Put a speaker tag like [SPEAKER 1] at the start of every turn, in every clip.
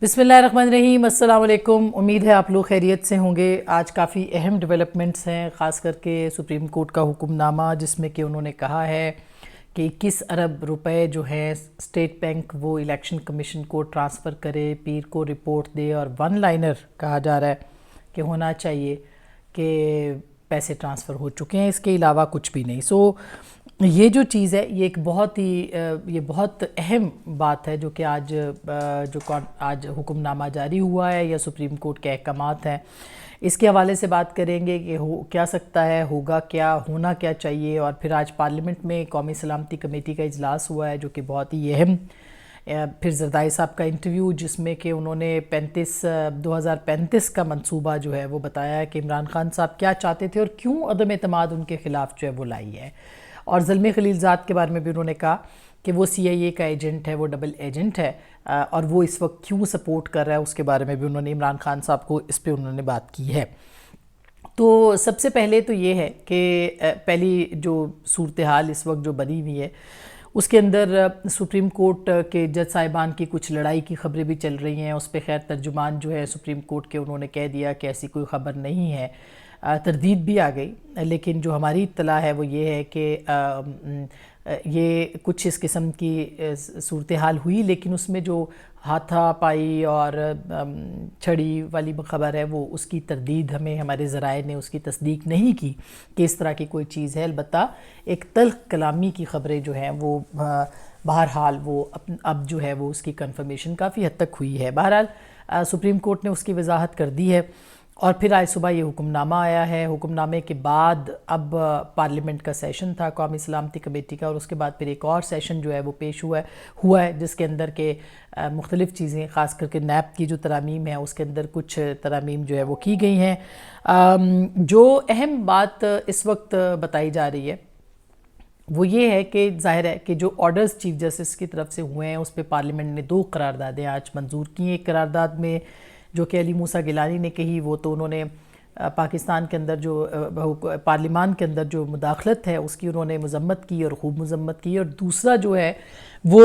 [SPEAKER 1] بسم اللہ الرحمن الرحیم، السلام علیکم۔ امید ہے آپ لوگ خیریت سے ہوں گے۔ آج کافی اہم ڈیولپمنٹس ہیں، خاص کر کے سپریم کورٹ کا حکم نامہ جس میں کہ انہوں نے کہا ہے کہ 21 ارب روپے جو ہیں اسٹیٹ بینک وہ الیکشن کمیشن کو ٹرانسفر کرے، پیر کو رپورٹ دے، اور ون لائنر کہا جا رہا ہے کہ ہونا چاہیے کہ پیسے ٹرانسفر ہو چکے ہیں، اس کے علاوہ کچھ بھی نہیں۔ یہ جو چیز ہے یہ ایک بہت اہم بات ہے جو کہ آج حکم نامہ جاری ہوا ہے یا سپریم کورٹ کے احکامات ہیں، اس کے حوالے سے بات کریں گے کہ ہو کیا سکتا ہے، ہوگا کیا، ہونا کیا چاہیے۔ اور پھر آج پارلیمنٹ میں قومی سلامتی کمیٹی کا اجلاس ہوا ہے جو کہ بہت ہی اہم، پھر زرداری صاحب کا انٹرویو جس میں کہ انہوں نے 2035 کا منصوبہ جو ہے وہ بتایا ہے کہ عمران خان صاحب کیا چاہتے تھے اور کیوں عدم اعتماد ان کے خلاف جو ہے وہ لائی ہے۔ اور زلمے خلیلزاد کے بارے میں بھی انہوں نے کہا کہ وہ CIA کا ایجنٹ ہے، وہ ڈبل ایجنٹ ہے، اور وہ اس وقت کیوں سپورٹ کر رہا ہے، اس کے بارے میں بھی انہوں نے عمران خان صاحب کو اس پہ انہوں نے بات کی ہے۔ تو سب سے پہلے تو یہ ہے کہ پہلی جو صورتحال اس وقت جو بنی ہوئی ہے اس کے اندر سپریم کورٹ کے جج صاحبان کی کچھ لڑائی کی خبریں بھی چل رہی ہیں، اس پہ خیر ترجمان جو ہے سپریم کورٹ کے انہوں نے کہہ دیا کہ ایسی کوئی خبر نہیں ہے، تردید بھی آ گئی، لیکن جو ہماری اطلاع ہے وہ یہ ہے کہ یہ کچھ اس قسم کی صورتحال ہوئی، لیکن اس میں جو ہاتھا پائی اور چھڑی والی خبر ہے وہ اس کی تردید ہمارے ذرائع نے اس کی تصدیق نہیں کی کہ اس طرح کی کوئی چیز ہے۔ البتہ ایک تلخ کلامی کی خبریں جو ہیں وہ بہرحال وہ اب جو ہے وہ اس کی کنفرمیشن کافی حد تک ہوئی ہے۔ بہرحال سپریم کورٹ نے اس کی وضاحت کر دی ہے، اور پھر آج صبح یہ حکم نامہ آیا ہے۔ حکم نامے کے بعد اب پارلیمنٹ کا سیشن تھا قومی سلامتی کمیٹی کا، اور اس کے بعد پھر ایک اور سیشن جو ہے وہ پیش ہوا ہے جس کے اندر کے مختلف چیزیں، خاص کر کے نیب کی جو ترامیم ہے اس کے اندر کچھ ترامیم جو ہے وہ کی گئی ہیں۔ جو اہم بات اس وقت بتائی جا رہی ہے وہ یہ ہے کہ ظاہر ہے کہ جو آرڈرز چیف جسٹس کی طرف سے ہوئے ہیں اس پہ پارلیمنٹ نے 2 قراردادیں آج منظور کی ہیں۔ ایک قرارداد میں جو کہ علی موسیٰ گیلانی نے کہی، وہ تو انہوں نے پاکستان کے اندر جو پارلیمان کے اندر جو مداخلت ہے اس کی انہوں نے مذمت کی اور خوب مذمت کی، اور دوسرا جو ہے وہ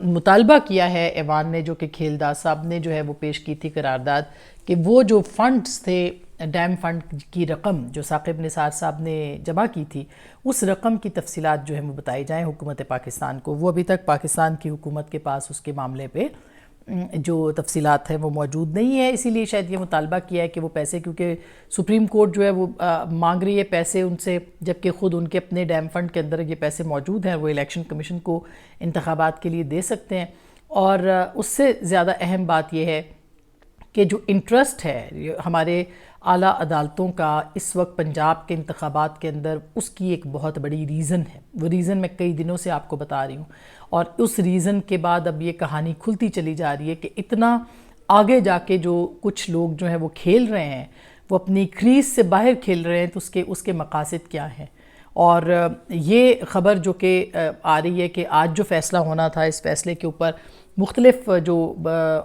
[SPEAKER 1] مطالبہ کیا ہے ایوان نے، جو کہ کھیلداس صاحب نے جو ہے وہ پیش کی تھی قرارداد، کہ وہ جو فنڈز تھے ڈیم فنڈ کی رقم جو ثاقب نثار صاحب نے جمع کی تھی، اس رقم کی تفصیلات جو ہیں وہ بتائی جائیں حکومت پاکستان کو۔ وہ ابھی تک پاکستان کی حکومت کے پاس اس کے معاملے پہ جو تفصیلات ہیں وہ موجود نہیں ہے، اسی لیے شاید یہ مطالبہ کیا ہے کہ وہ پیسے، کیونکہ سپریم کورٹ جو ہے وہ مانگ رہی ہے پیسے ان سے، جبکہ خود ان کے اپنے ڈیم فنڈ کے اندر یہ پیسے موجود ہیں، وہ الیکشن کمیشن کو انتخابات کے لیے دے سکتے ہیں۔ اور اس سے زیادہ اہم بات یہ ہے کہ جو انٹرسٹ ہے ہمارے اعلیٰ عدالتوں کا اس وقت پنجاب کے انتخابات کے اندر، اس کی ایک بہت بڑی ریزن ہے۔ وہ ریزن میں کئی دنوں سے آپ کو بتا رہی ہوں، اور اس ریزن کے بعد اب یہ کہانی کھلتی چلی جا رہی ہے کہ اتنا آگے جا کے جو کچھ لوگ جو ہیں وہ کھیل رہے ہیں، وہ اپنی کریز سے باہر کھیل رہے ہیں، تو اس کے مقاصد کیا ہیں۔ اور یہ خبر جو کہ آ رہی ہے کہ آج جو فیصلہ ہونا تھا، اس فیصلے کے اوپر مختلف جو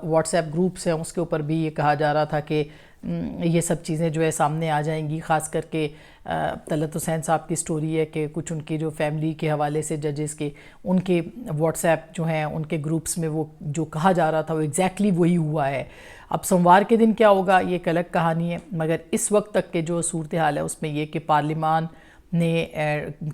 [SPEAKER 1] واٹس ایپ گروپس ہیں اس کے اوپر بھی یہ کہا جا رہا تھا کہ یہ سب چیزیں جو ہے سامنے آ جائیں گی، خاص کر کے طلعت حسین صاحب کی سٹوری ہے کہ کچھ ان کی جو فیملی کے حوالے سے ججز کے ان کے واٹس ایپ جو ہیں ان کے گروپس میں وہ جو کہا جا رہا تھا وہ ایگزیکٹلی وہی ہوا ہے۔ اب سوموار کے دن کیا ہوگا یہ ایک الگ کہانی ہے، مگر اس وقت تک کے جو صورتحال ہے اس میں یہ کہ پارلیمان نے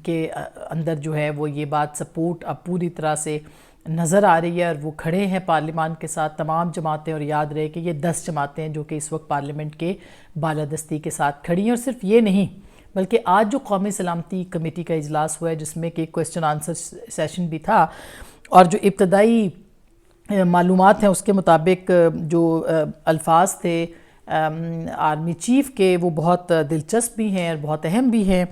[SPEAKER 1] کے اندر جو ہے وہ یہ بات سپورٹ اب پوری طرح سے نظر آ رہی ہے، اور وہ کھڑے ہیں پارلیمان کے ساتھ تمام جماعتیں، اور یاد رہے کہ یہ 10 جماعتیں ہیں جو کہ اس وقت پارلیمنٹ کے بالادستی کے ساتھ کھڑی ہیں۔ اور صرف یہ نہیں بلکہ آج جو قومی سلامتی کمیٹی کا اجلاس ہوا ہے جس میں کہ ایک کوسچن آنسر سیشن بھی تھا، اور جو ابتدائی معلومات ہیں اس کے مطابق جو الفاظ تھے آرمی چیف کے وہ بہت دلچسپ بھی ہیں اور بہت اہم بھی ہیں۔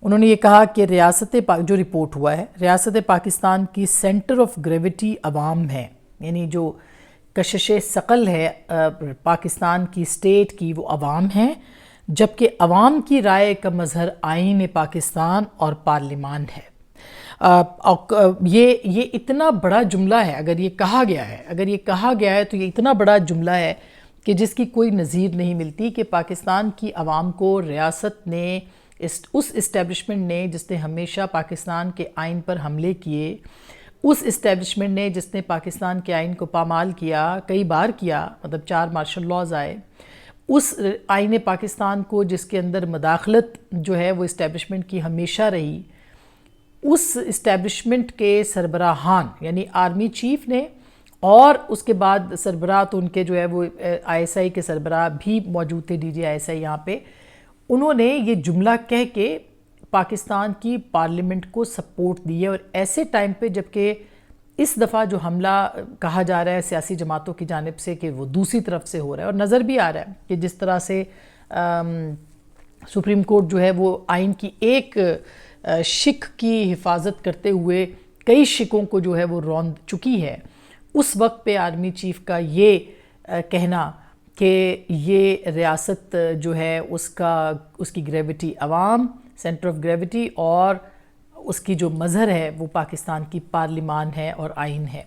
[SPEAKER 1] انہوں نے یہ کہا کہ جو رپورٹ ہوا ہے، ریاست پاکستان کی سینٹر آف گریویٹی عوام ہے، یعنی جو کشش ثقل ہے پاکستان کی اسٹیٹ کی وہ عوام ہیں، جبکہ عوام کی رائے کا مظہر آئین پاکستان اور پارلیمان ہے۔ یہ اتنا بڑا جملہ ہے، اگر یہ کہا گیا ہے تو یہ اتنا بڑا جملہ ہے کہ جس کی کوئی نظیر نہیں ملتی، کہ پاکستان کی عوام کو ریاست نے، اس اسٹیبلشمنٹ نے جس نے ہمیشہ پاکستان کے آئین پر حملے کیے، اس اسٹیبلشمنٹ نے جس نے پاکستان کے آئین کو پامال کیا، کئی بار کیا، مطلب 4 مارشل لاز آئے، اس آئین پاکستان کو جس کے اندر مداخلت جو ہے وہ اسٹیبلشمنٹ کی ہمیشہ رہی، اس اسٹیبلشمنٹ کے سربراہان یعنی آرمی چیف نے، اور اس کے بعد سربراہ تو ان کے جو ہے وہ آئی ایس آئی کے سربراہ بھی موجود تھے، ڈی جی آئی ایس آئی یہاں پہ، انہوں نے یہ جملہ کہہ کے پاکستان کی پارلیمنٹ کو سپورٹ دی ہے، اور ایسے ٹائم پہ جبکہ اس دفعہ جو حملہ کہا جا رہا ہے سیاسی جماعتوں کی جانب سے کہ وہ دوسری طرف سے ہو رہا ہے، اور نظر بھی آ رہا ہے کہ جس طرح سے سپریم کورٹ جو ہے وہ آئین کی ایک شق کی حفاظت کرتے ہوئے کئی شقوں کو جو ہے وہ روند چکی ہے، اس وقت پہ آرمی چیف کا یہ کہنا کہ یہ ریاست جو ہے اس کی گریوٹی عوام، سینٹر آف گریوٹی، اور اس کی جو مظہر ہے وہ پاکستان کی پارلیمان ہے اور آئین ہے،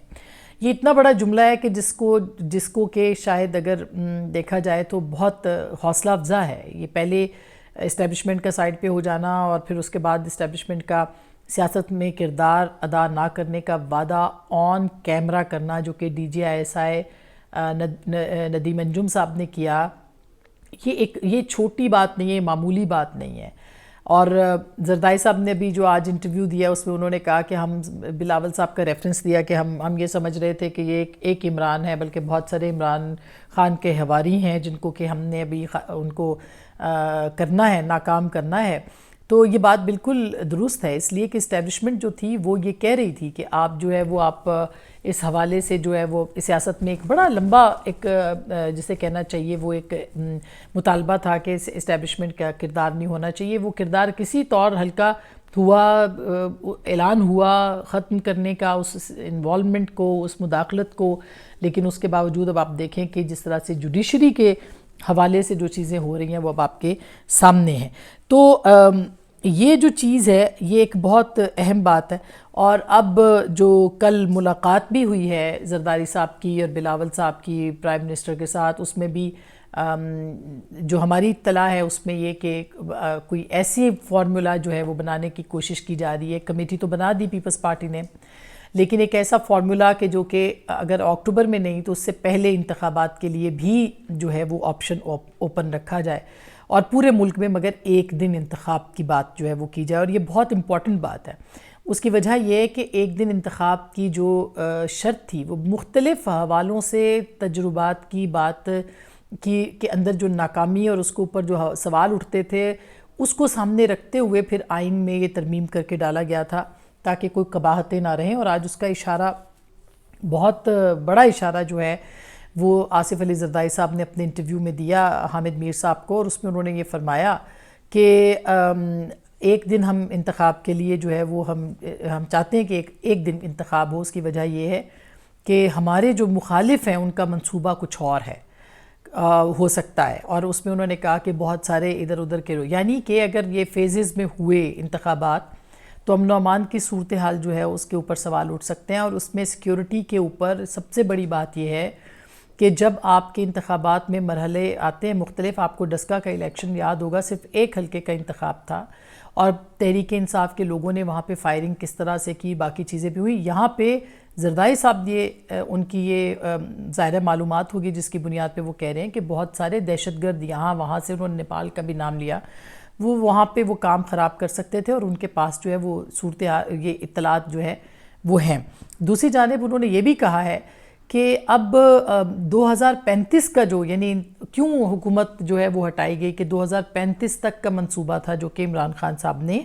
[SPEAKER 1] یہ اتنا بڑا جملہ ہے کہ جس کو کہ شاید اگر دیکھا جائے تو بہت حوصلہ افزا ہے۔ یہ پہلے اسٹیبلشمنٹ کا سائڈ پہ ہو جانا، اور پھر اس کے بعد اسٹیبلشمنٹ کا سیاست میں کردار ادا نہ کرنے کا وعدہ آن کیمرہ کرنا، جو کہ D G I S I Nadeem Anjum sahab نے کیا، یہ چھوٹی بات نہیں ہے، معمولی بات نہیں ہے۔ اور زرداری صاحب نے بھی جو آج انٹرویو دیا اس میں انہوں نے کہا کہ ہم بلاول صاحب کا ریفرنس دیا کہ ہم یہ سمجھ رہے تھے کہ یہ ایک عمران ہے، بلکہ بہت سارے عمران خان کے حواری ہیں جن کو کہ ہم نے ابھی ان کو کرنا ہے، ناکام کرنا ہے۔ تو یہ بات بالکل درست ہے، اس لیے کہ اسٹیبلشمنٹ جو تھی وہ یہ کہہ رہی تھی کہ آپ جو ہے وہ آپ اس حوالے سے جو ہے وہ سیاست میں ایک بڑا لمبا ایک جسے کہنا چاہیے وہ ایک مطالبہ تھا کہ اسٹیبلشمنٹ کا کردار نہیں ہونا چاہیے، وہ کردار کسی طور ہلکا ہوا، اعلان ہوا ختم کرنے کا اس انوالومنٹ کو، اس مداخلت کو، لیکن اس کے باوجود اب آپ دیکھیں کہ جس طرح سے جوڈیشری کے حوالے سے جو چیزیں ہو رہی ہیں وہ اب آپ کے سامنے ہیں۔ تو یہ جو چیز ہے یہ ایک بہت اہم بات ہے، اور اب جو کل ملاقات بھی ہوئی ہے زرداری صاحب کی اور بلاول صاحب کی پرائم منسٹر کے ساتھ، اس میں بھی جو ہماری اطلاع ہے اس میں یہ کہ کوئی ایسی فارمولا جو ہے وہ بنانے کی کوشش کی جا رہی ہے، کمیٹی تو بنا دی پیپلز پارٹی نے، لیکن ایک ایسا فارمولا کہ جو کہ اگر اکتوبر میں نہیں تو اس سے پہلے انتخابات کے لیے بھی جو ہے وہ آپشن اوپن رکھا جائے، اور پورے ملک میں مگر ایک دن انتخاب کی بات جو ہے وہ کی جائے، اور یہ بہت امپورٹنٹ بات ہے۔ اس کی وجہ یہ ہے کہ ایک دن انتخاب کی جو شرط تھی وہ مختلف حوالوں سے تجربات کی بات کے اندر جو ناکامی اور اس کے اوپر جو سوال اٹھتے تھے اس کو سامنے رکھتے ہوئے پھر آئین میں یہ ترمیم کر کے ڈالا گیا تھا تاکہ کوئی قباحتیں نہ رہیں، اور آج اس کا اشارہ، بہت بڑا اشارہ جو ہے وہ آصف علی زرداری صاحب نے اپنے انٹرویو میں دیا حامد میر صاحب کو، اور اس میں انہوں نے یہ فرمایا کہ ایک دن ہم انتخاب کے لیے جو ہے وہ ہم چاہتے ہیں کہ ایک دن انتخاب ہو۔ اس کی وجہ یہ ہے کہ ہمارے جو مخالف ہیں ان کا منصوبہ کچھ اور ہے، ہو سکتا ہے، اور اس میں انہوں نے کہا کہ بہت سارے ادھر ادھر کے یعنی کہ اگر یہ فیزز میں ہوئے انتخابات تو امن و امان کی صورتحال جو ہے اس کے اوپر سوال اٹھ سکتے ہیں، اور اس میں سیکیورٹی کے اوپر سب سے بڑی بات یہ ہے کہ جب آپ کے انتخابات میں مرحلے آتے ہیں مختلف، آپ کو ڈسکا کا الیکشن یاد ہوگا، صرف ایک حلقے کا انتخاب تھا، اور تحریک انصاف کے لوگوں نے وہاں پہ فائرنگ کس طرح سے کی، باقی چیزیں بھی ہوئی۔ یہاں پہ زرداری صاحب ان کی یہ ظاہر معلومات ہوگی جس کی بنیاد پہ وہ کہہ رہے ہیں کہ بہت سارے دہشت گرد یہاں وہاں سے، انہوں نے نیپال کا بھی نام لیا، وہ وہاں پہ وہ کام خراب کر سکتے تھے، اور ان کے پاس جو ہے وہ یہ اطلاعات جو ہے وہ ہیں۔ دوسری جانب انہوں نے یہ بھی کہا ہے کہ اب 2035 کا جو یعنی کیوں حکومت جو ہے وہ ہٹائی گئی، کہ 2035 تک کا منصوبہ تھا جو کہ عمران خان صاحب نے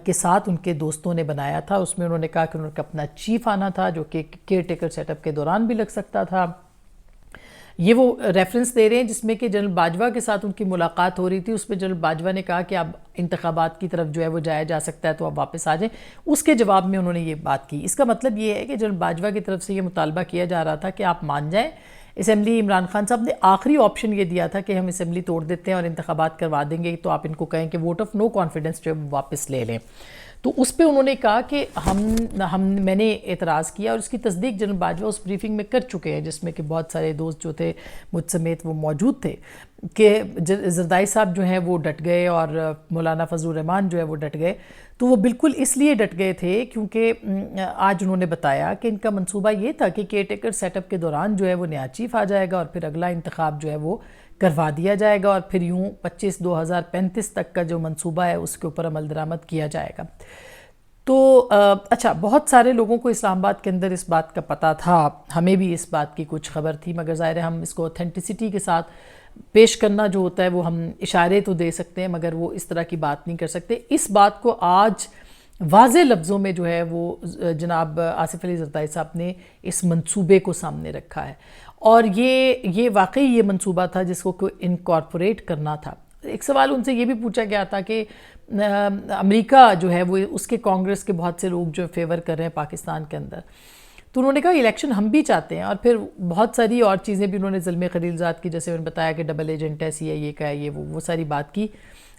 [SPEAKER 1] کے ساتھ ان کے دوستوں نے بنایا تھا، اس میں انہوں نے کہا کہ انہوں نے اپنا چیف آنا تھا جو کہ کیئر ٹیکر سیٹ اپ کے دوران بھی لگ سکتا تھا۔ یہ وہ ریفرنس دے رہے ہیں جس میں کہ جنرل باجوہ کے ساتھ ان کی ملاقات ہو رہی تھی، اس میں جنرل باجوہ نے کہا کہ اب انتخابات کی طرف جو ہے وہ جایا جا سکتا ہے تو اب واپس آ جائیں، اس کے جواب میں انہوں نے یہ بات کی۔ اس کا مطلب یہ ہے کہ جنرل باجوہ کی طرف سے یہ مطالبہ کیا جا رہا تھا کہ آپ مان جائیں، اسمبلی عمران خان صاحب نے آخری آپشن یہ دیا تھا کہ ہم اسمبلی توڑ دیتے ہیں اور انتخابات کروا دیں گے، تو آپ ان کو کہیں کہ ووٹ آف نو کانفیڈنس جو ہے وہ واپس لے لیں۔ تو اس پہ انہوں نے کہا کہ میں نے اعتراض کیا، اور اس کی تصدیق جنرل باجوہ اس بریفنگ میں کر چکے ہیں جس میں کہ بہت سارے دوست جو تھے مجھ سمیت وہ موجود تھے، کہ زرداری صاحب جو ہیں وہ ڈٹ گئے اور مولانا فضل الرحمان جو ہے وہ ڈٹ گئے۔ تو وہ بالکل اس لیے ڈٹ گئے تھے کیونکہ آج انہوں نے بتایا کہ ان کا منصوبہ یہ تھا کہ کیئر ٹیکر سیٹ اپ کے دوران جو ہے وہ نیا چیف آ جائے گا اور پھر اگلا انتخاب جو ہے وہ کروا دیا جائے گا اور پھر یوں 25/2035 تک کا جو منصوبہ ہے اس کے اوپر عمل درآمد کیا جائے گا۔ تو اچھا، بہت سارے لوگوں کو اسلام آباد کے اندر اس بات کا پتہ تھا، ہمیں بھی اس بات کی کچھ خبر تھی، مگر ظاہر ہے ہم اس کو اوتھینٹسٹی کے ساتھ پیش کرنا جو ہوتا ہے وہ ہم اشارے تو دے سکتے ہیں مگر وہ اس طرح کی بات نہیں کر سکتے۔ اس بات کو آج واضح لفظوں میں جو ہے وہ جناب آصف علی زرداری صاحب نے اس منصوبے کو سامنے رکھا ہے، اور یہ واقعی یہ منصوبہ تھا جس کو انکارپوریٹ کرنا تھا۔ ایک سوال ان سے یہ بھی پوچھا گیا تھا کہ امریکہ جو ہے وہ اس کے کانگریس کے بہت سے لوگ جو فیور کر رہے ہیں پاکستان کے اندر، تو انہوں نے کہا الیکشن ہم بھی چاہتے ہیں، اور پھر بہت ساری اور چیزیں بھی انہوں نے ظلم خلیلزاد کی، جیسے انہوں نے بتایا کہ ڈبل ایجنٹ ہے، CIA کا ہے، یہ وہ ساری بات کی۔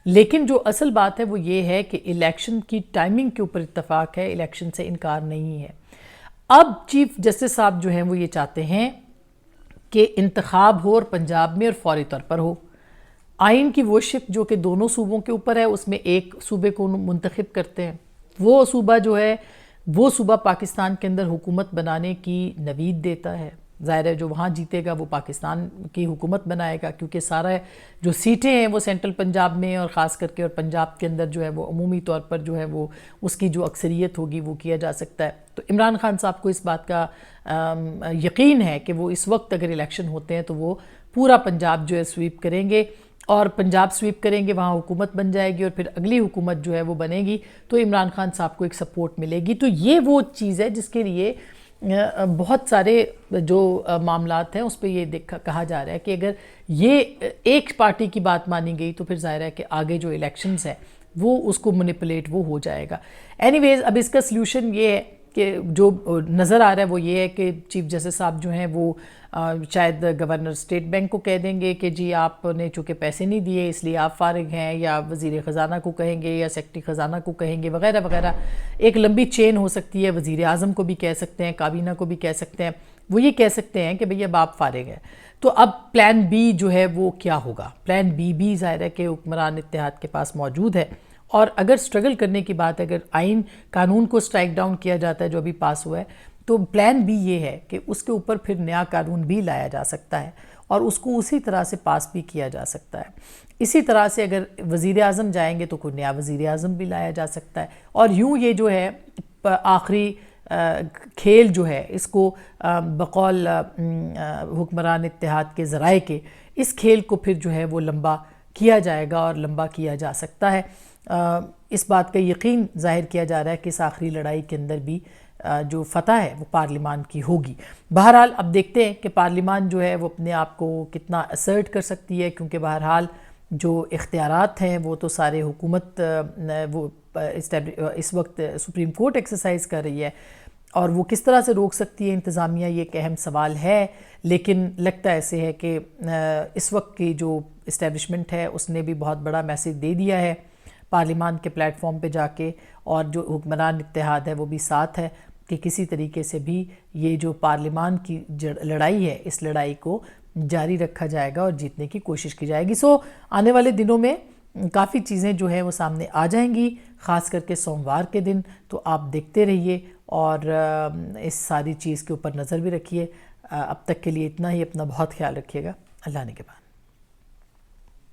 [SPEAKER 1] لیکن جو اصل بات ہے وہ یہ ہے کہ الیکشن کی ٹائمنگ کے اوپر اتفاق ہے، الیکشن سے انکار نہیں ہے۔ اب چیف جسٹس صاحب جو ہیں وہ یہ چاہتے ہیں کہ انتخاب ہو اور پنجاب میں اور فوری طور پر ہو۔ آئین کی وہ شق جو کہ دونوں صوبوں کے اوپر ہے، اس میں ایک صوبے کو منتخب کرتے ہیں، وہ صوبہ جو ہے وہ صوبہ پاکستان کے اندر حکومت بنانے کی نوید دیتا ہے۔ ظاہر ہے جو وہاں جیتے گا وہ پاکستان کی حکومت بنائے گا، کیونکہ سارا جو سیٹیں ہیں وہ سینٹرل پنجاب میں اور خاص کر کے اور پنجاب کے اندر جو ہے وہ عمومی طور پر جو ہے وہ اس کی جو اکثریت ہوگی وہ کیا جا سکتا ہے۔ تو عمران خان صاحب کو اس بات کا یقین ہے کہ وہ اس وقت اگر الیکشن ہوتے ہیں تو وہ پورا پنجاب جو ہے سویپ کریں گے، اور پنجاب سویپ کریں گے، وہاں حکومت بن جائے گی اور پھر اگلی حکومت جو ہے وہ بنے گی تو عمران خان صاحب کو ایک سپورٹ ملے گی۔ تو یہ وہ چیز ہے جس کے لیے بہت سارے جو معاملات ہیں اس پہ یہ کہا جا رہا ہے کہ اگر یہ ایک پارٹی کی بات مانی گئی تو پھر ظاہر ہے کہ آگے جو الیکشنز ہیں وہ اس کو منیپولیٹ وہ ہو جائے گا۔ اینی ویز اب اس کا سلیوشن یہ ہے کہ جو نظر آ رہا ہے وہ یہ ہے کہ چیف جسٹس صاحب جو ہیں وہ شاید گورنر اسٹیٹ بینک کو کہہ دیں گے کہ جی آپ نے چونکہ پیسے نہیں دیے اس لیے آپ فارغ ہیں، یا وزیر خزانہ کو کہیں گے یا سیکرٹری خزانہ کو کہیں گے وغیرہ وغیرہ، ایک لمبی چین ہو سکتی ہے۔ وزیر اعظم کو بھی کہہ سکتے ہیں، کابینہ کو بھی کہہ سکتے ہیں، وہ یہ کہہ سکتے ہیں کہ بھئی اب آپ فارغ ہیں۔ تو اب پلان بی جو ہے وہ کیا ہوگا؟ پلان بی بھی ظاہر ہے کہ حکمران اتحاد کے پاس موجود ہے، اور اگر سٹرگل کرنے کی بات، اگر آئین قانون کو سٹرائک ڈاؤن کیا جاتا ہے جو ابھی پاس ہوا ہے، تو پلان بھی یہ ہے کہ اس کے اوپر پھر نیا قانون بھی لایا جا سکتا ہے اور اس کو اسی طرح سے پاس بھی کیا جا سکتا ہے۔ اسی طرح سے اگر وزیر اعظم جائیں گے تو کوئی نیا وزیر اعظم بھی لایا جا سکتا ہے، اور یوں یہ جو ہے آخری کھیل جو ہے اس کو بقول حکمران اتحاد کے ذرائع کے اس کھیل کو پھر جو ہے وہ لمبا کیا جائے گا اور لمبا کیا جا سکتا ہے۔ اس بات کا یقین ظاہر کیا جا رہا ہے کہ اس آخری لڑائی کے اندر بھی جو فتح ہے وہ پارلیمان کی ہوگی۔ بہرحال اب دیکھتے ہیں کہ پارلیمان جو ہے وہ اپنے آپ کو کتنا اسرٹ کر سکتی ہے، کیونکہ بہرحال جو اختیارات ہیں وہ تو سارے حکومت وہ اس وقت سپریم کورٹ ایکسرسائز کر رہی ہے، اور وہ کس طرح سے روک سکتی ہے انتظامیہ، یہ ایک اہم سوال ہے۔ لیکن لگتا ایسے ہے کہ اس وقت کی جو اسٹیبلشمنٹ ہے اس نے بھی بہت بڑا میسیج دے دیا ہے پارلیمان کے پلیٹ فارم پہ جا کے، اور جو حکمران اتحاد ہے وہ بھی ساتھ ہے کہ کسی طریقے سے بھی یہ جو پارلیمان کی لڑائی ہے اس لڑائی کو جاری رکھا جائے گا اور جیتنے کی کوشش کی جائے گی۔ آنے والے دنوں میں کافی چیزیں جو ہیں وہ سامنے آ جائیں گی، خاص کر کے سوموار کے دن، تو آپ دیکھتے رہیے اور اس ساری چیز کے اوپر نظر بھی رکھیے۔ اب تک کے لیے اتنا ہی، اپنا بہت خیال رکھیے گا۔ اللہ نگہبان۔